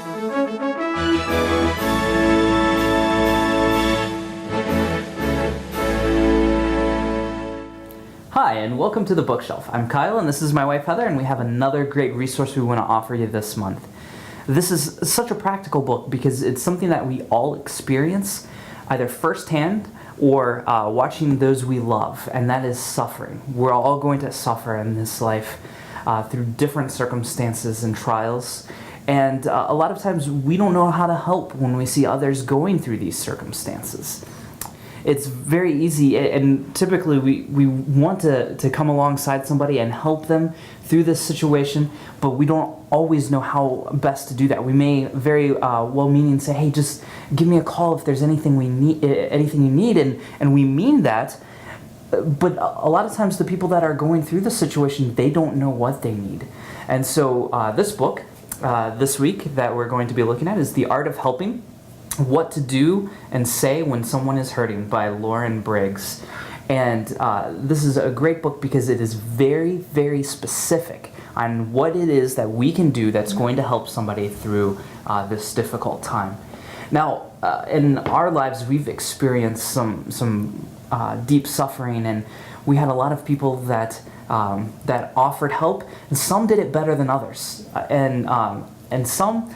Hi, and welcome to The Bookshelf. I'm Kyle, and this is my wife Heather, and we have another great resource we want to offer you this month. This is such a practical book because it's something that we all experience, either firsthand or watching those we love, and that is suffering. We're all going to suffer in this life through different circumstances and trials, and a lot of times we don't know how to help when we see others going through these circumstances. It's very easy, and typically we want to come alongside somebody and help them through this situation, but we don't always know how best to do that. We may very well-meaning say, hey, just give me a call if there's anything you need, and we mean that, but a lot of times the people that are going through the situation, they don't know what they need. And so this book, this week, that we're going to be looking at is The Art of Helping: What to Do and Say When Someone is Hurting by Lauren Briggs. And this is a great book because it is very, very specific on what it is that we can do that's going to help somebody through this difficult time. Now, in our lives, we've experienced some deep suffering, and we had a lot of people that offered help, and some did it better than others, and some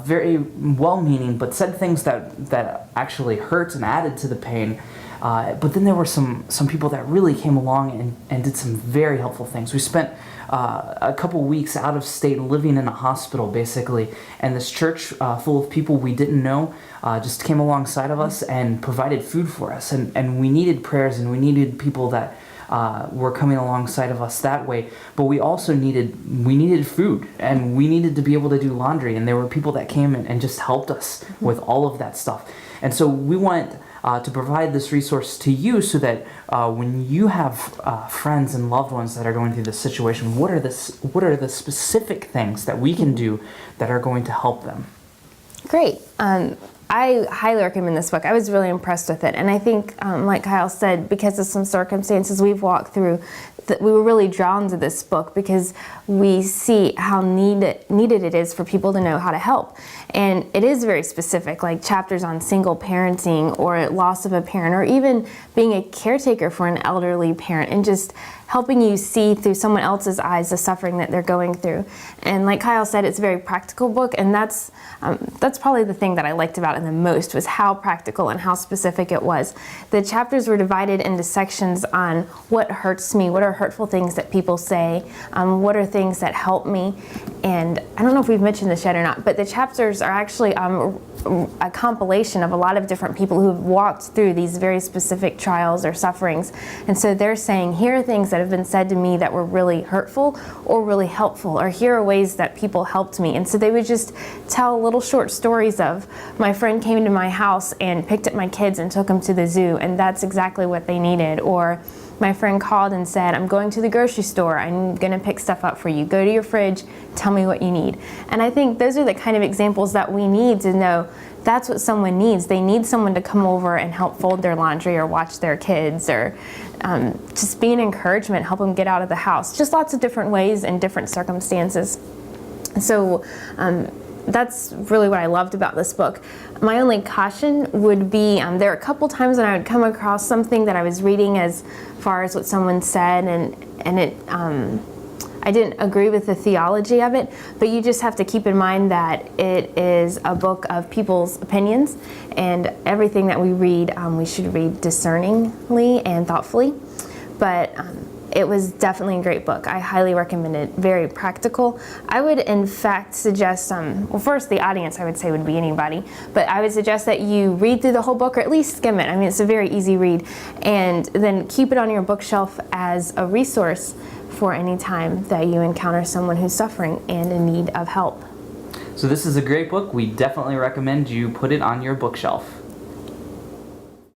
very well-meaning, but said things that actually hurt and added to the pain. But then there were some people that really came along and did some very helpful things. We spent a couple weeks out of state living in a hospital, basically, and this church full of people we didn't know just came alongside of us and provided food for us. And we needed prayers, and we needed people that were coming alongside of us that way, but we also needed food, and we needed to be able to do laundry, and there were people that came and just helped us with all of that stuff. And so we want to provide this resource to you so that when you have friends and loved ones that are going through this situation, what are the specific things that we can do that are going to help them? Great. I highly recommend this book. I was really impressed with it. And I think, like Kyle said, because of some circumstances we've walked through, that we were really drawn to this book because we see how needed it is for people to know how to help. And it is very specific, like chapters on single parenting or loss of a parent, or even being a caretaker for an elderly parent, and just helping you see through someone else's eyes the suffering that they're going through. And like Kyle said, it's a very practical book, and that's probably the thing that I liked about it the most, was how practical and how specific it was. The chapters were divided into sections on what hurts me, what are hurtful things that people say, what are things that help me. And I don't know if we've mentioned this yet or not, but the chapters are actually a compilation of a lot of different people who have walked through these very specific trials or sufferings. And so they're saying, here are things that have been said to me that were really hurtful or really helpful, or here are ways that people helped me. And so they would just tell little short stories of, my friend came to my house and picked up my kids and took them to the zoo, and that's exactly what they needed. Or my friend called and said, I'm going to the grocery store, I'm going to pick stuff up for you. Go to your fridge, tell me what you need. And I think those are the kind of examples that we need to know that's what someone needs. They need someone to come over and help fold their laundry or watch their kids, or just be an encouragement, help them get out of the house. Just lots of different ways and different circumstances. So that's really what I loved about this book. My only caution would be, there are a couple times when I would come across something that I was reading as far as what someone said, and it I didn't agree with the theology of it, but you just have to keep in mind that it is a book of people's opinions, and everything that we read, we should read discerningly and thoughtfully. But it was definitely a great book. I highly recommend it. Very practical. I would in fact suggest, well, first the audience I would say would be anybody, but I would suggest that you read through the whole book, or at least skim it. I mean, it's a very easy read, and then keep it on your bookshelf as a resource for any time that you encounter someone who's suffering and in need of help. So this is a great book. We definitely recommend you put it on your bookshelf.